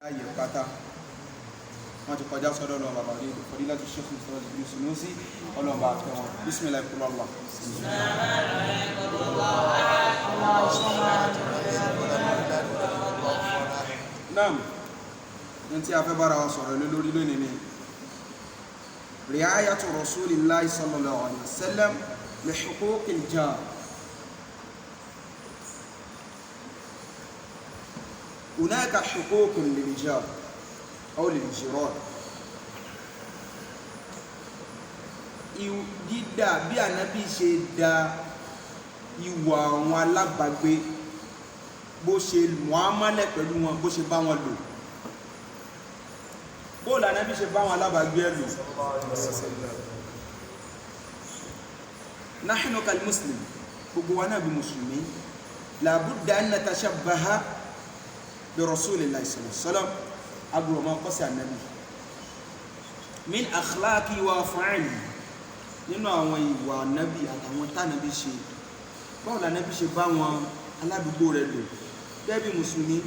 ayé pátá wọ́n ti kọjá sọ́dọ̀ lọ bàbá rí fọdílá tó ṣe fún ìsọ́lá ìbí sínú sí ọlọ́mbà àfẹ́ wọn bísmìlá ìkúrò ọlọ́ náà ní tí a fẹ́ bára wa sọ̀rọ̀ lé lórí lónìí ni riayatu rasulillahi sallallahu alaihi wasallam li huquqil jar. هناك حقوق للجار أو للجيران. dídá bí Ànábì ṣe dá ìwà àwọn alábàágbé, bó ṣe muamala pẹ̀lú wọn, bó ṣe bá wọn lò, bó l'Ànábì ṣe bá wọn alábàágbé lò. nahnu kal muslim, gbogbo wa náà bí mùsùlùmí, la budda an natashabbaha bi rasulillahi sallallahu alaihi wasallam, agbọ̀rọ̀ máa kọ́ sí Ànábì min akhlaqi wa af'ali, nínú àwọn ìwà Ànábì àtàwọn tánàbí ṣe, báwo l'Ànábì ṣe bá wọn aládùúgbò rẹ̀ lò gẹ́gẹ́ bí mùsùlùmí.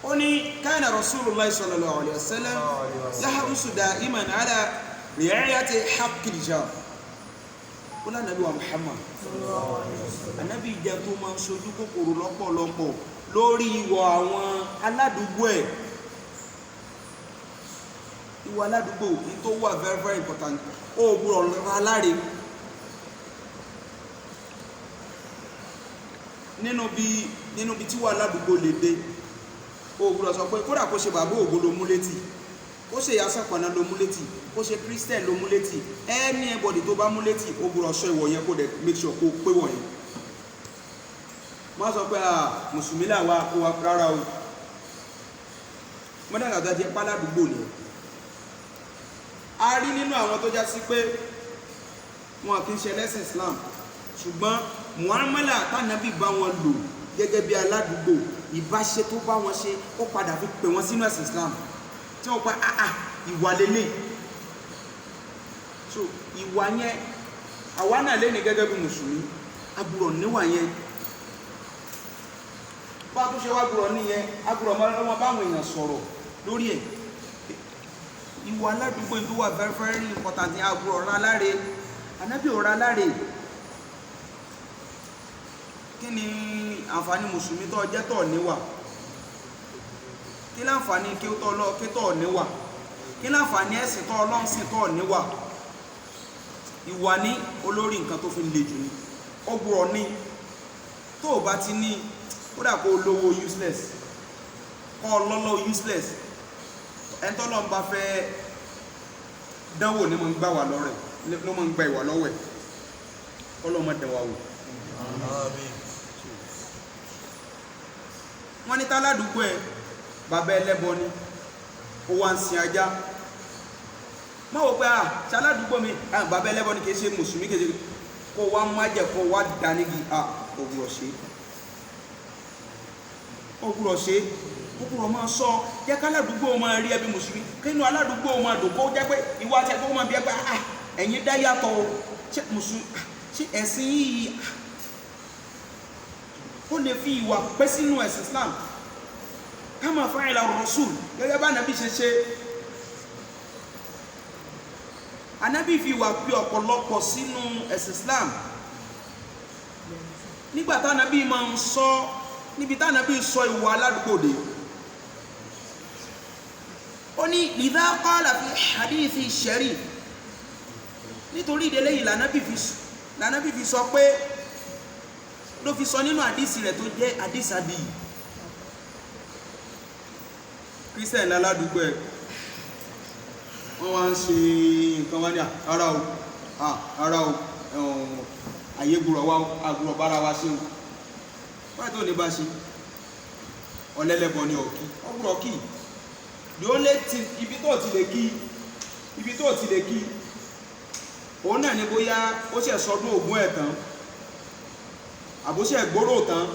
ó ní kana rasulullahi sallallahu alaihi wasallam yahrusu da'iman ala ri'ayati haqqil jar. ó lánàbí wa Muhammad, Ànábì jẹ́ tó máa ń sojú kòkòrò lọ́pọ̀lọpọ̀ lórí ìwọ̀ àwọn aládùúgbò ẹ̀. ìwọ̀ aládùúgbò ní tó wà very very important. ó gbọ́dọ̀ ra láre nínú bí tí wà aládùúgbò lè dé. ó gbọ́dọ̀ sọ pé kódà kó ṣe bàbá ògbó ló mú létí, kó ṣe ìyá sàpàná ló mú létí, kó ṣe Christian ló mú létí, anybody tó bá mú létí ó gbọ́dọ̀ sọ ìwọ̀ yẹn kó dẹ̀ make sure kó pé wọ̀nyẹn. má sọ pé mùsùlùmí làwa ó wà rárá o. mọ́dàgàdà jẹ́ páládùúgbò ni. a rí nínú àwọn tó já sí pé wọn kì í ṣe ẹlẹ́sìn Islam, ṣùgbọ́n muamala tánàbí bá wọn lò gẹ́gẹ́ bí aládùúgbò, ìbáṣe tó bá wọn ṣe ó padà fi pè wọ́n sínú ẹ̀sìn Islam, tí wọ́n pa ìwà lélẹ̀. so ìwà yẹn àwa náà lé ní gẹ́gẹ́ bí mùsùlùmí, agbúrò níwà yẹn. bá tó ṣe wá gbúrò níyẹn, agbúrò ọmọ báwọn èèyàn sọ̀rọ̀ lórí ẹ̀. ìwà aládùúgbò tó wà very very important ní agbúrò ọ̀rá láre. Ànábì ọ̀rá láre. kí ni àǹfààní mùsùlùmí tó jẹ́ tọ̀ níwà? kí láǹfààní kí ó tọ́ lọ kí tọ̀ níwà? kí láǹfààní ẹ̀sìn tọ́ ọlọ́run sí tọ̀ níwà? ìwà ní olórí nǹkan tó fi ń le jù ní. ó gbúrọ̀ ní tó o bá ti ní, kódà kó o lówó useless, kó o lọ́lọ́ useless, ẹni tọ́lọ́ ń bá fẹ́ dánwò ní mo ń gbà wà lọ́rẹ̀ ló mọ́ ń gba ìwà lọ́wọ́ ẹ̀. ọlọ́mọ dẹ̀wà wò. wọ́n ní táládùúgbò ẹ̀ bàbá ẹlẹ́bọ ni, ó wá ń sin ajá. má wò pé ṣaládùúgbò mi bàbá ẹlẹ́bọ ni kìí ṣe mùsùlùmí, kìí ṣe kó wá májẹ̀ kó wá dánígi. ògùrọ̀ ṣe ògùrọ̀ máa sọ jẹ́ káládùúgbò máa rí ẹbí mùsùlùmí, kínú aládùúgbò máa dùn kó jẹ́ pé ìwà àti ẹ̀kọ́ máa bí ẹgbẹ́ ẹ̀yin dá yàtọ̀ o, ṣe ẹ̀sìn yìí ó lè fi ìwà pẹ́ sínú ẹ̀sìn Islam. kama fa'ala rasul, gẹ́gẹ́ bá Ànábì ṣe ṣe. Ànábì fi ìwà pé ọ̀pọ̀lọpọ̀ sínú ẹ̀sìn Islam. nígbà tí Ànábì máa ń sọ, níbi tí Ànábì sọ ìwà aládùúgbò dé, ó ní idha qala fi hadithi sharif, nítorí ìdílé yìí l'Ànábì fi sọ pé, ló fi sọ nínú àdísì rẹ̀ tó jẹ́ àdísàbí. Christian aládùúgbò ẹ̀ wọ́n wá ń ṣe nǹkan wá ní ara o ayé gbùrọ̀ wá agbùrọ̀ bára wá sí o. wáyé tó ní bá ṣe ọlẹ́lẹ́bọ ní ọgbùrọ̀ kí ni ó lé ti ibi tó ti lè kí òun náà ní bóyá ó ṣe sọdún Ògún ẹ̀ tán àbóṣẹ́ ìgbóró tán,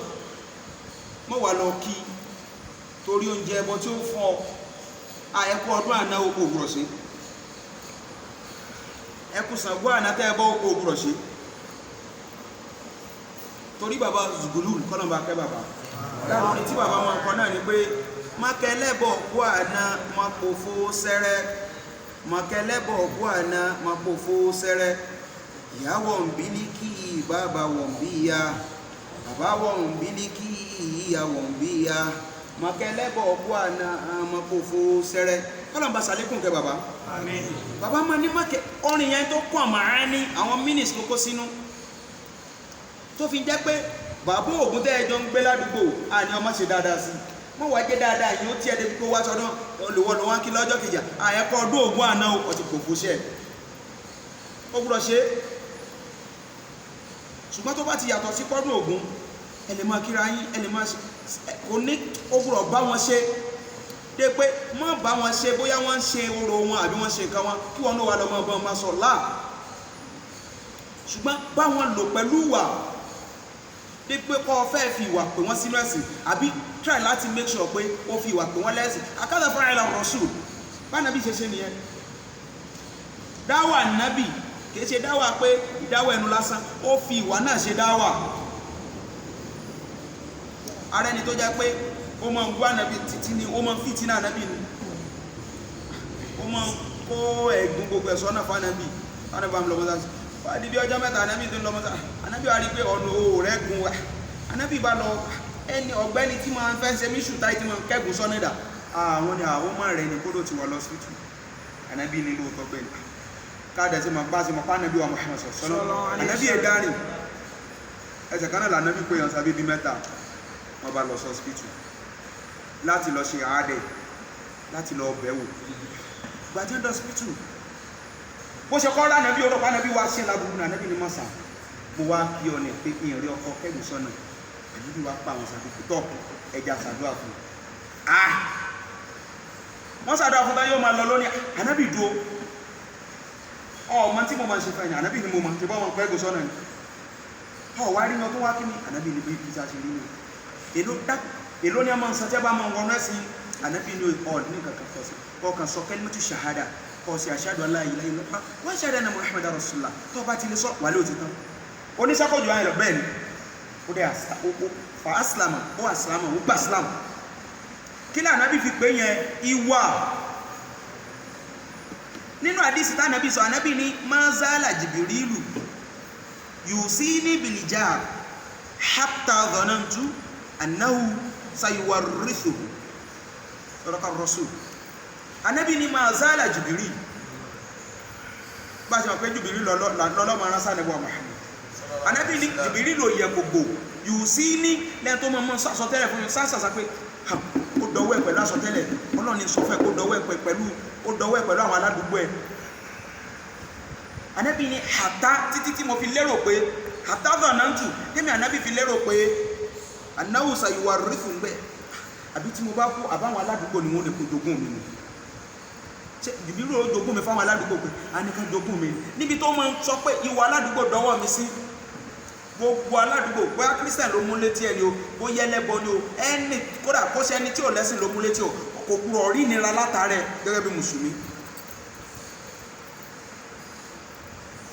mọ́ wà lọ kí torí oúnjẹ ẹbọ tí ó fún ọ. ẹkú ọdún àná oko ògùrọ̀ ṣe, ẹkú Ṣàngó àná tẹ́ ẹbọ oko ògùrọ̀ ṣe. torí bàbá zùgùlù kọ́nà bá kẹ́ bàbá láwọn orin tí bàbá wọn kọ náà ni pé mákẹ́lẹ́bọ̀ kú àná mọ́pòfó sẹ́rẹ́ mákẹ́lẹ́bọ̀ kú àná mọ́pòfó sẹ́rẹ́ ìyàwó ń bí ní kí bàbá wọ̀n bí ya bàbá wọ̀n bí ní kí ìyá wọ̀n bí ya mákẹ́lẹ́bọ̀ kú àná mọ́pòfó sẹ́rẹ́ kọ́nà bá sàlékùn kẹ́ bàbá bàbá máa ní mákẹ́ orin yẹn tó kọ́ àmàrà ní àwọn mínísì kókó sínú tó fi jẹ́ pé bàbá ògùn tẹ́ ẹjọ́ ń gbé ládùúgbò àní ọmọ ṣe dáadáa sí mọ́ wá jẹ́ dáadáa yìí ó tí ẹdẹ pípé wá sọ́dọ̀ olùwọ́lù wọn kí lọ́jọ́ kejì àyẹ́kọ́ ọdún ògùn àná ọtí pòfò ṣẹ́ ó gbúdọ̀ ṣe ṣùgbọ́n tó bá ti yàtọ̀ sí pọ́dún ògùn ẹlẹ́ máa kíra yín ẹlẹ́ máa ṣe kò ní ó gbúdọ̀ bá wọn ṣe dé pé mọ́ bá wọn ṣe bóyá wọ́n ń ṣe orò wọn àbí wọ́n ṣe nǹkan wọn kí wọ́n náà wà lọ́mọ ọba máa sọ láà ṣùgbọ́n bá wọn lò pẹ̀lú wà bí pé kọ́ fẹ́ fi ìwà pè wọ́n sínú ẹ̀sìn àbí try láti make sure pé ó fi ìwà pè wọ́n lẹ́sìn akádà fún àìlà rọ̀ṣù bá nàbí ṣe ṣe nìyẹn dáwà nàbí kìí ṣe dáwà pé ìdáwà ẹnu lásán ó fi ìwà náà ṣe dáwà ara ẹni tó jẹ́ pé ó mọ ń gbá nàbí títí ni ó mọ ń fìtínà nàbí ni ó mọ ń kó ẹ̀gún gbogbo ẹ̀sọ́ náà fún ànàbí bá ń lọ mọ́tà sí wàá di bí ọjọ́ mẹ́ta ànábì tó ń lọ mọ́tà ànábì wá rí pé ọ̀nà òòrẹ́ gun wa ànábì bá lọ ẹni ọ̀gbẹ́ni tí máa ń fẹ́ ṣe mí ṣùtá tí máa ń kẹ́gùn sọ́nẹ́dà àwọn ni àwọn ọmọ rẹ̀ ní kódò tí wọ́n lọ sí tù ànábì ní lóòótọ́ bẹ́ẹ̀ ni káàdà tí mo bá sí mo pa ànábì wa Muhammad sọ̀sọ́nà ànábì ẹ̀dárìn ẹsẹ̀ kan náà lànábì pé yàn sábẹ́ bí mẹ́ta wọ́n bá lọ sọ sípítù láti lọ ṣe àádẹ́ láti lọ bẹ̀wò gbàjẹ́ lọ sípítù bó ṣe kọ́ ránàbí ọ̀rọ̀ pánàbí wá sí lábúrú náà nẹ́bí ní mọ́sàn mo wá kí ọ ní pé ìrìn rí ọkọ̀ kẹ́gùn sọ́nà àdúgbò wá pa àwọn sàdúkù tọ́ ẹja sàdúrà fún wọ́n sàdúrà fún báyọ́ máa lọ lónìí ànábì dúó ọmọ tí mo máa ṣe fẹ́yìn ànábì ni mo máa ṣe bọ́ wọn kẹ́gùn sọ́nà ni ọ wá rí wọn tó wá kí ni ànábì ni bí pizza ṣe rí ni èló ni a máa ń sàtẹ́ bá máa ń wọnú ẹ̀sìn ànábì ni ọ̀ ní kankan kọ̀ọ̀kan sọ kalimatu shahada kọ̀ọ̀sí ashhadu an la ilaha illallah wa ashhadu anna muhammadan rasulullah tó bá ti lè sọ wà lóò ti tán oníṣàkójò ayẹ̀lọ bẹ́ẹ̀ ni ó dẹ̀ fa aslama ó aslama ó gbà islam kí ní ànábì fi pé yẹn ìwà nínú àdísì tá ànábì sọ ànábì ní ma zala jibirilu yusini bil jar hatta dhanantu annahu sayuwarrithuhu sadaqa rasul ànábì ní ma zala jibirilu bá ṣe mọ̀ pé jibirilu lọ́lọ́mọ ránṣẹ́ ànábì wa Muhammad ànábì ní jibirilu yẹ gbogbo yusini lẹ́yìn tó mọ́ sàsọtẹ́lẹ̀ fún mi sàsàsà pé ó dọwọ́ ẹ̀ pẹ̀lú àsọtẹ́lẹ̀ ọlọ́ni sọ fẹ́ kó dọwọ́ ẹ̀ pẹ̀lú àwọn aládùúgbò ẹ̀ ànábì ní àtá títí tí mo fi lérò pé àtá dhanantu tẹ́mi ànábì fi lérò pé annahu sayuwarrithu ń bẹ́ àbí tí mo bá kú àbáwọn aládùúgbò ni wọ́n lè kó jogún mi ni jìbìrì ó jogún mi fáwọn aládùúgbò pé a ní ká jogún mi níbi tó mọ́ sọ pé ìwà aládùúgbò dọwọ́ mi sí gbogbo aládùúgbò bóyá Christian ló mú létí ẹni o bó yẹlẹ́bọ ni o ẹni kódà kó ṣe ẹni tí ò lẹ́sìn ló mú létí o kò kúrò rí nira látàrẹ gẹ́gẹ́ bí mùsùlùmí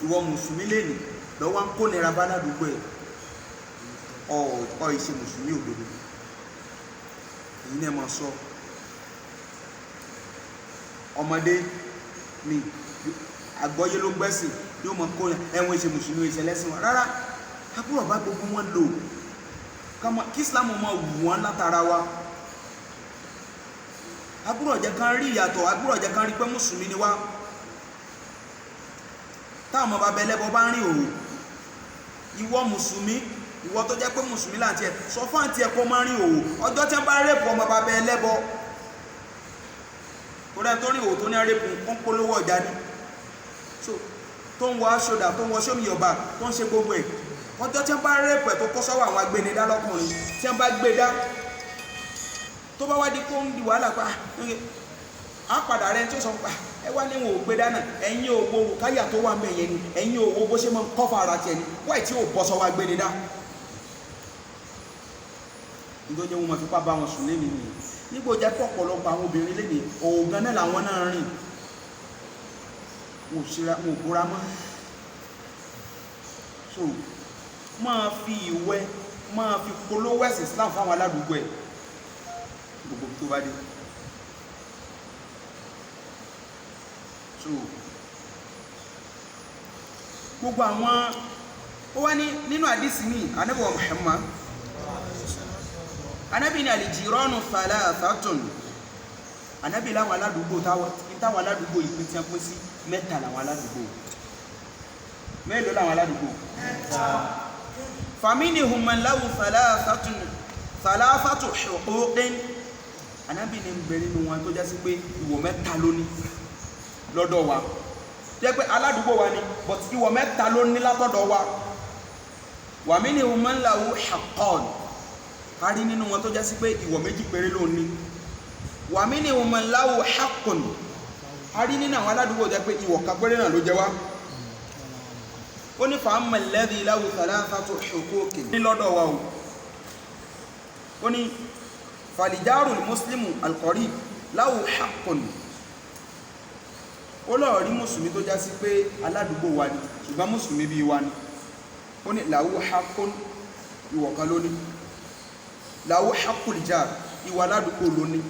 ìwọ mùsùlùmí lẹ́nu lọ́wọ́ ń kó nira bá aládùúgbò ẹ̀ ọ̀ ìṣe mùsùlùmí òdodo èyí náà máa sọ ọmọdé ni àgbọ́yé ló gbẹ́sìn yóò mọ̀ kó ẹwọ́n ìṣe mùsùlùmí ìṣẹ̀lẹ́sìn wọn rárá agbúrò bá gbogbo wọn lò kí Islam mọ̀ wù wọn látara wa agbúrò jẹ́ kan rí ìyàtọ̀ agbúrò jẹ́ kan rí pé mùsùlùmí ni wá táwọn ọmọ bàbá ẹlẹ́bọ bá ń rìn òwò ìwọ mùsùlùmí ìwọ tó jẹ́ pé mùsùlùmí láti ẹ̀ sọ fún àti ẹ̀kọ́ máa ń rìn òwò ọjọ́ tí wọ́n bá rẹ́pù ọmọ bàbá ẹlẹ́bọ kó dẹ́ tó rìn òwò tó ní rẹ́pù ń polówó ọjà ni tó ń wọ aṣọ́dà tó ń wọ sómi ọba tó ń ṣe gbogbo ẹ̀ ọjọ́ tí wọ́n bá rẹ́pù ẹ̀ tó kó sọ́wọ́ àwọn agbẹnidá lọ́kùnrin tí wọ́n bá gbé dá tó bá wá di kó ń di wàhálà pa á padà rẹ tí ó sọ pa ẹ wá níwọ̀n ò gbé dáná ẹ̀yin òwò káyà tó wà mẹ́yẹ ni ẹ̀yin òwò bó ṣe mọ́ kọ́fà ara tiẹ̀ ni wáì tí ò bọ́ sọ́wọ́ agbẹnidá nítorí wọn máa fipá bá wọn sùn lẹ́nu nìyí nígbò jẹ́ pọ̀pọ̀lọpọ̀ àwọn obìnrin lẹ́nu òògùn náà làwọn náà rìn wọn ò búra mọ́ so máa fi ìwẹ́ máa fi polówó ẹ̀sìn Islam fáwọn aládùúgbò ẹ̀ gbogbo tó bá dé. So gbogbo àwọn ó wá ní nínú àdísì ní Ànábì wa Muhammad Ànábì ní al-jiranu thalathatun. Ànábì láwọn aládùúgbò táwọn aládùúgbò ìpín tí a pín sí mẹ́ta làwọn aládùúgbò. Mélòó làwọn aládùúgbò? faminihum man lahu thalathatu huquqin. Ànábì ní ń bẹ nínú wọn tó já sí pé ìwọ̀ mẹ́ta ló ní lọ́dọ̀ wa. Jẹ́ pé aládùúgbò wa ni but ìwọ̀ mẹ́ta ló ní látọ̀dọ̀ wa. Wa minhum man lahu haqqan. A rí nínú wọn tó já sí pé ìwọ̀ méjì péré ló ní. Wa minhum man lahu haqqun. A rí nínú àwọn aládùúgbò jẹ́ pé ìwọ̀ kan péré náà ló jẹ wá. Ó ní fa amma alladhi lahu thalathatu huquqin ní lọ́dọ̀ wa o. Ó ní falijarul muslimu alqarib lahu haqqun. Ó lọ rí mùsùlùmí tó já sí pé aládùúgbò wa ni ṣùgbọ́n mùsùlùmí bí wa ni. Ó ní lahu haqqun ìwọ̀ kan ló ní. Lahu haqqul jar ìwọ̀ aládùúgbò ló ní.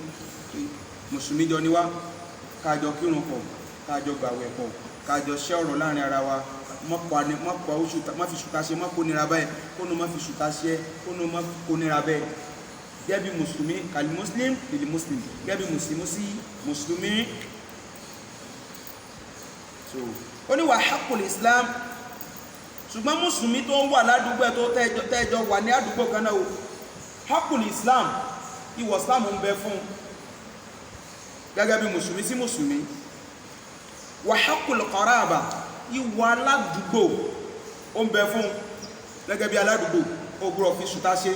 Mùsùlùmí jọ ni wá kájọ kírun pọ̀ kájọ gbàwẹ̀ pọ̀ kájọ ṣẹ́ ọ̀rọ̀ láàrin ara wa mọ́pọ̀ oṣù má fi ṣùtá ṣe mọ́ kó nira bẹ́ẹ̀ kónú má fi ṣùtá ṣe kónú má kó nira bẹ́ẹ̀ gẹ́bí mùsùlùmí kàlí muslim lèlì muslim gẹ́bí mùsùlùmí sí mùsùlùmí. So ó ní wà haqqul islam ṣùgbọ́n mùsùlùmí tó wà ládùúgbò tó tẹ́jọ wà ní àdúgbò kan náà o haqqul islam ìwọ̀ islam ń bẹ fún gẹ́gẹ́ bí mùsùlùmí sí mùsùlùmí. Wa haqqul qaraba ìwọ̀ aládùúgbò ó ń bẹ fún gẹ́gẹ́ bí aládùúgbò ó gbọ́dọ̀ fi ṣùtá ṣe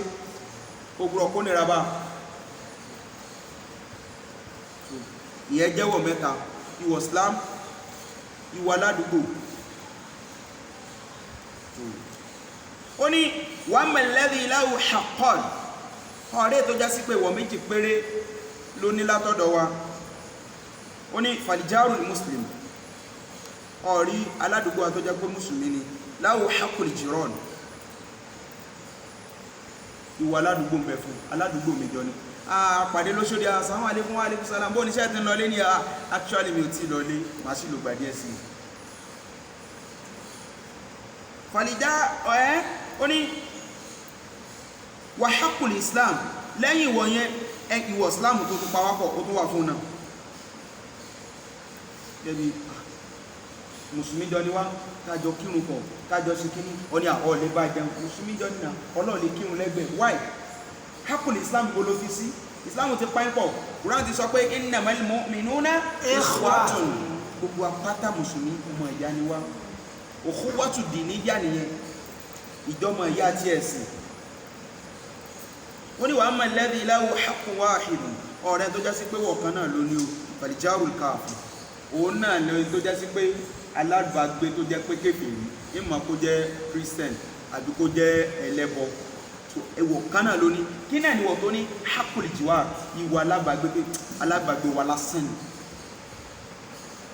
ó gbọ́dọ̀ kó nira bá. Ìyẹn jẹ́wọ̀ mẹ́ta ìwọ̀ islam ìwọ̀ aládùúgbò. Ó ní wa amma alladhi lahu haqqan. Ọ̀rẹ́ tó já sí pé ìwọ̀ méjì péré ló ní látọ̀dọ̀ wa. Ó ní falijarul muslim ọ̀rí aládùúgbò àtọ́já pé mùsùlùmí ni lahu haqqul jiran. Ìwọ̀ aládùúgbò ń bẹ fún aládùúgbò méjọ ni. Pàdé lóṣòdì assalamu alaikum wa alaikum salam bó níṣẹ́ tí ń lọlé ní actually mi ò tí lọlé máa sì lò gbà díẹ̀ sí. Fàlìjá ó ní wa haqqul islam lẹ́yìn ìwọ̀ yẹn ìwọ̀ islam tó tún pawápọ̀ ó tún wà fún náà. Gẹ́bí mùsùlùmí jọ ni wá kájọ kírun pọ̀ kájọ sí kíní ọ ní àọ́ lè bá jẹun mùsùlùmí jọ nínú ọlọ́ọ̀lẹ́ kírun lẹ́gbẹ̀ẹ́ why haqqul islam gbolo fi sí islam ti pa ń pọ̀ Quran ti sọ pé innamal mu'minuna ikhwatun gbogbo apáta mùsùlùmí ọmọ ìyá ni wá ukhuwatu diniyya nìyẹn ìjọmọ ìyá àti ẹ̀sìn. Ó ní wa amma alladhi lahu haqqun wahidun ọ̀rẹ́ tó já sí pé wọ̀kan náà ló ní o falijarul kafir òun náà lórí tó jẹ́ sí pé alábàágbé tó jẹ́ pé kèfèrí ìmọ̀ kó jẹ́ Christian àbí kó jẹ́ ẹlẹ́bọ ẹwọ̀ kan náà lóní kí náà ni wọ́n tó ní haqqul jiwar ìwọ alábàágbé wa lásán ni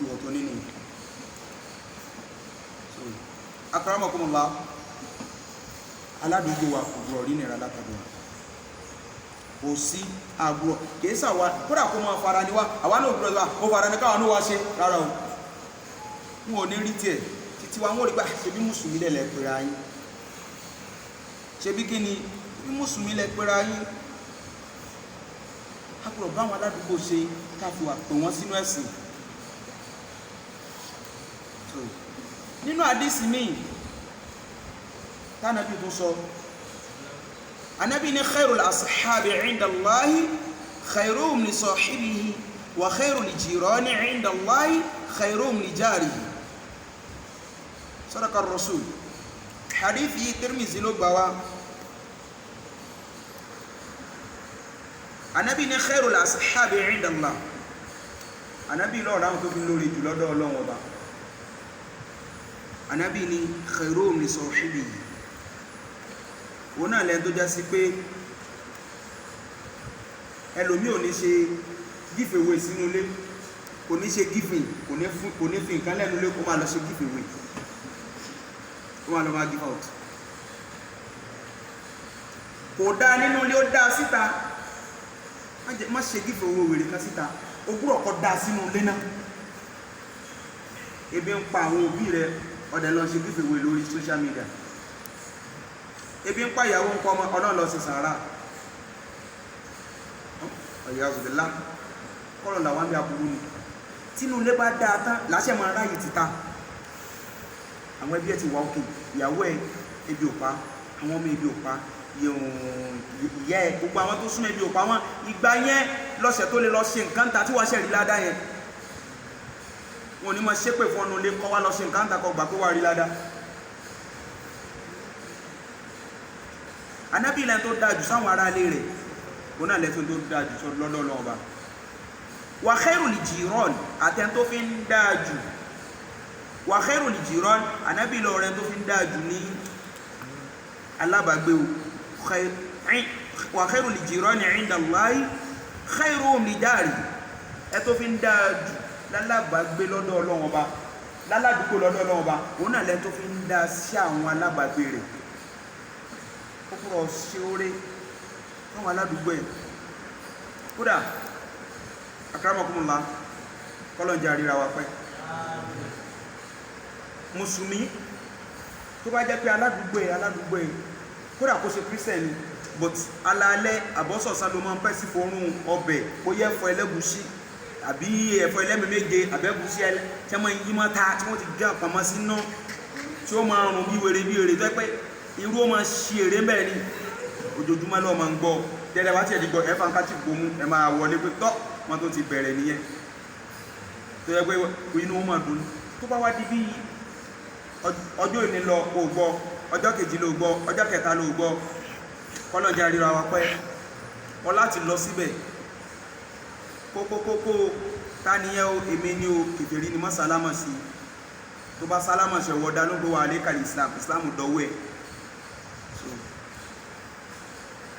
ìwọ̀ tó nínú. Akramakumullah aládùúgbò wa kò gbọ́ rí nira látàdúrà kò sí àgbọ̀ kìí sàwà kódà kó máa fara ní wá àwọn náà gbọ́dọ̀ ó fara ní káwọn ní wá ṣe rárá o wọn ò ní rí tiẹ̀ títí wa wọ́n rí gbà ṣe bí mùsùlùmí lẹ̀ pẹ̀rẹ̀ ayé ṣe bí kí ni bí mùsùlùmí lẹ̀ pẹ̀rẹ̀ ayé a gbọ́dọ̀ bá àwọn aládùúgbò ṣe káfíwà pè wọ́n sínú ẹ̀sìn. Nínú àdísì míì tánàbí tó sọ Ànábì ní khairul ashabi inda Allahi khairuhum li sahibihi wa khairul jirani inda Allahi khairuhum li jarihi. Sadaqa ar-rasul. Hadithi Tirmidhi ló gbà wá. Ànábì ní khairul ashabi inda Allah. Ànábì ló ra tó fi lórí jù lọ́dọ̀ Ọlọ́run Ọba. Ànábì ní khairuhum li sahibihi. Òun náà lẹ́n tó já sí pé ẹlòmí ò ní ṣe giveaway sínú ilé kò ní ṣe giving kò ní fi nǹkan lẹ́nu ilé kó máa lọ ṣe giveaway kó máa lọ máa give out. kò dá nínú ilé ó dá síta má ṣe gífẹ̀ owó wèrè kan síta ó gbúrọ̀ kọ́ dá sínú ilé náà. Ebi ń pa àwọn òbí rẹ ọ̀dẹ̀ lọ ṣe gífẹ̀ owó lórí social media. Ebi ń pa ìyàwó ń kọ́ ọmọ ọ̀nà lọ sí sàárà. Ọ̀yà òṣèlélá kọ́lọ̀ làwọn bí aburú ni tínú ilé bá dáa tán láṣẹ máa ráyè títa. Àwọn ẹbí ẹ ti wà òkè, ìyàwó ẹ ebi ò pa, àwọn ọmọ ebi ò pa, ìyá ẹ gbogbo àwọn tó súnmọ́ ebi ò pa wọn. Ìgbà yẹn lọ́sẹ̀ tó lè lọ ṣe nǹkan ta tí wàá ṣe rí ládá yẹn. Wọn ò ní máa ṣépè fún ọ̀nà ilé kọ́ wá lọ ṣe nǹkan ta kọ́ gbà pé wàá rí ládá. Ànábì ilẹ̀ tó dáa jù sáwọn ará ilé rẹ̀ òun náà lẹ́tọ́ tó dáa jù lọ́dọ̀ Ọlọ́run Ọba. Wa khairul jiran àtẹn tó fi ń dáa jù wa khairul jiran Ànábì lọ rẹ̀ tó fi ń dáa jù ní alábàgbé o wa khairul jirani inda Allahi khairuhum li jari ẹ tó fi ń dáa jù lálábàgbé lọ́dọ̀ Ọlọ́run Ọba láládùúgbò lọ́dọ̀ Ọlọ́run Ọba òun náà lẹ́ tó fi ń dáa sí àwọn alábàgbé rẹ̀ ó kúrò ṣe oore fáwọn aládùúgbò ẹ̀. Kódà akramakumullah kọ́lọ̀njẹ́ àríra wa pẹ́ mùsùlùmí tó bá jẹ́ pé aládùúgbò ẹ̀ kódà kó ṣe kírísítẹ̀nì but alaalẹ́ àbọ́sọ̀sá ló máa ń pẹ́ sí forún ọbẹ̀ ó yẹ ẹ̀fọ́ ẹlẹ́gùsí àbí ẹ̀fọ́ ẹlẹ́mẹ̀méje àbẹ́gùsí tí wọ́n yí mọ́ ta tí wọ́n ti gbé àpamọ́ sí náà tí ó máa rùn bí wèrè tó pẹ́ irú ó máa ṣe èrè mẹ́rin ni ojoojúmọ́ lọ́ọ́ máa ń gbọ́ tẹ́lẹ̀ wá tí ẹ̀ ti gbọ́ ẹ̀fà ń ká tí gbòmú ẹ̀ máa wọlé pé tọ́ wọn tó ti bẹ̀rẹ̀ nìyẹn tó yẹ pé inú ó máa dùn tó bá wá di bí ọjọ́ ìní lọ ó gbọ́ ọjọ́ kejì ló gbọ́ ọjọ́ kẹta ló gbọ́ kọ́lọ́jà ríra wa pẹ́ ọ láti lọ síbẹ̀ kókókókó ta nìyẹn o èmi ni o kèfèrí ni mọ́ sálámà sí tó bá sálámà ṣe wọ́dá ló gbé wa alékàlì Islam dọ́wọ́ ẹ̀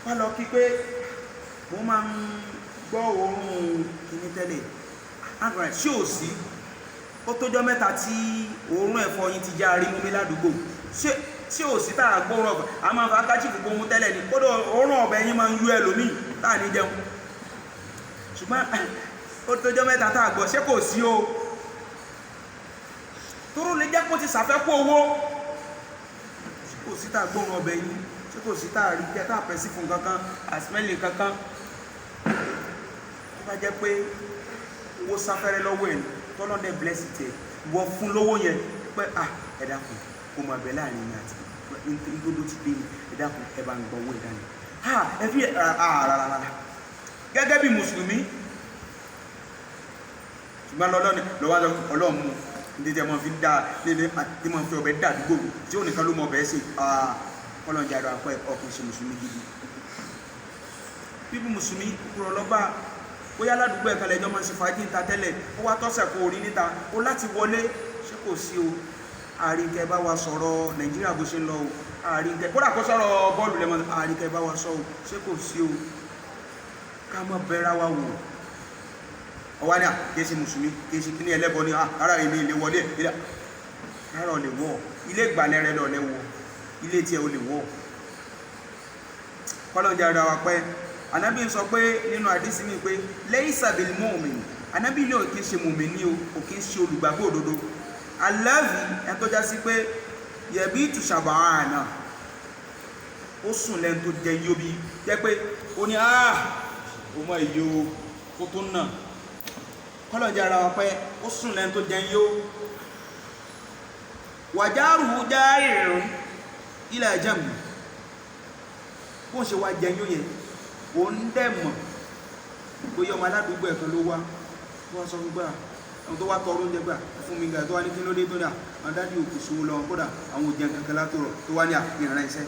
wọ́n lọ kí pé mo máa ń gbọ́ òórùn kìíní tẹ́lẹ̀ android ṣé ò sí ó tójọ́ mẹ́ta tí òórùn ẹ̀fọ́ yín ti já rí mú mi ládùúgbò ṣé ò sí tàà gbóòrùn ọ̀bẹ̀ a máa fa kájì gbogbo mú tẹ́lẹ̀ ní kódò òórùn ọ̀bẹ̀ yín máa ń yú ẹlòmíì táà ní jẹun ṣùgbọ́n ó tójọ́ mẹ́ta tàà gbọ́ ṣé kò sí o tóró lè jẹ́ kó ti ṣàfẹ́kù owó ṣé kò sí tàà gbóòrùn ọ̀bẹ̀ yín ṣé kò sí tàà rí kẹta àpẹsí fún kankan àsìmẹ́lì kankan tó bá jẹ́ pé owó sáfẹ́rẹ́ lọ́wọ́ ẹ̀ tọ́lọ́dẹ̀ bless tẹ̀ wọ fún lówó yẹn pé ẹ̀dá kù kò mọ̀ ẹ̀bẹ̀ láàrin ní àti ìgbódó ti dé ní ẹ̀dá kù ẹ̀bá ń gbọ́ owó ìdáni ẹ̀fí rárá gẹ́gẹ́ bí mùsùlùmí ṣùgbọ́n lọ́wọ́ ọlọ́run mú nídìí ẹ̀mọ́ fi dá nílé tí mo fi ọbẹ̀ dà dúgbò tí ó nìkan ló mọ ọbẹ̀ ṣe ọlọ́run jàdọ̀ àpọ̀ ọkùnrin ṣe mùsùlùmí gidi bíbí mùsùlùmí kúrò lọ́gbà bóyá aládùúgbò ẹ̀kan lẹ́jọ́ máa ń ṣe fàájì níta tẹ́lẹ̀ ó wá tọ́sẹ̀ kó orí níta ó láti wọlé ṣé kò sí o àríkẹ́ bá wa sọ̀rọ̀ Nàìjíríà bó ṣe ń lọ o àríkẹ́ kódà kó sọ̀rọ̀ bọ́ọ̀lù lẹ́mọ̀ àríkẹ́ bá wa sọ o ṣé kò sí o ká mọ́ bẹ́ra wa wò ọwá ní kìí ṣe mùsùlùmí kìí ṣe kíní ẹlẹ́bọ ní ara ilé ilé wọlé ara ò lè wọ̀ ilé ìgbàlẹ̀ rẹ̀ lọ lẹ́wọ̀ ilé tí ẹ ò lè wọ̀ kọ́lọ́njà ara wa pẹ́ Ànábì ń sọ pé nínú àdísí ní pé laysa bil mu'min Ànábì ní òkè ṣe mùmínì o òkè ṣe olùgbàgbọ́ òdodo alladhi ẹ tó já sí pé yabitu shab'ana ó sùn lẹ́nu tó jẹ yóò bí jẹ́ pé ó ní ọmọ ìyó ó tó nà kọ́lọ̀jẹ́ ara wa pẹ́ ó sùn lẹ́nu tó jẹ yóò wa jaruhu ja'irun ila jambi bó ṣe wá jẹ yóò yẹn ó ń dẹ̀mọ̀ bóyá ọmọ aládùúgbò ẹ̀kan ló wá wọ́n sọ fún gbà àwọn tó wá tọrọ oúnjẹ gbà fún mi gbà tó wá ní kí ló dé tó ní àwọn dádì òkè sówó lọ kódà àwọn òjì kankan látọrọ tó wá ní ìrìnà iṣẹ́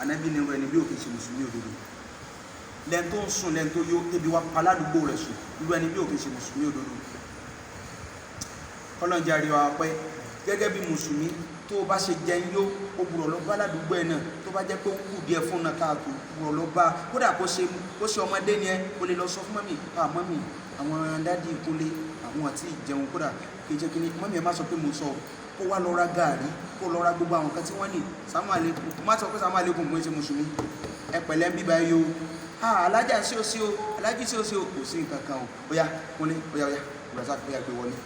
Ànábì ní ẹni bí òkè ṣe mùsùlùmí òdodo lẹ́n tó ń sùn lẹ́n tó yó tẹ́bi wá aládùúgbò rẹ̀ sùn irú ẹni bí òkè ṣe mùsùlùmí òdodo kọ́lọ́njẹ́ àríwá pẹ́ gẹ́gẹ́ bí mùsùlùmí tó bá ṣe jẹun yó ó gbúrọ̀ lọ bá aládùúgbò ẹ̀ náà tó bá jẹ́ pé ó kù díẹ̀ fún náà káàtó gbúrọ̀ lọ bá kódà kó ṣe ọmọdé ni ẹ o lè lọ sọ fún mọ́mì mọ́mì àwọn dádì ìkúnlé àwọn àti ìjẹun kódà kéjẹ kí ni mọ́mì ẹ má sọ pé mo sọ kó wá lọ ra gààrí kó lọ ra gbogbo àwọn kan tí wọ́n ní sàmú àlékún má sọ pé sàmú àlékún mọ́ ṣe mùsùlùmí ẹ pẹ̀lẹ́ ń bíbá yóò alájà sí o sí o alájí sí o sí o kò sí nǹkan kan o bóyá kúnlé bóyá ìrọ̀sá bóyá gbé wọlé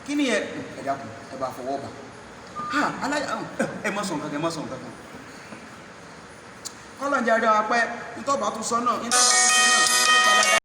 kí ni ẹ̀dá kù ẹ bá fọwọ́ bà alájà ẹ mọ́ sọ nǹkan kan ẹ mọ́ sọ nǹkan kan kọ́lọ̀ ń jẹ́ àjọ apẹ́ ìtọ́bà tún sọ náà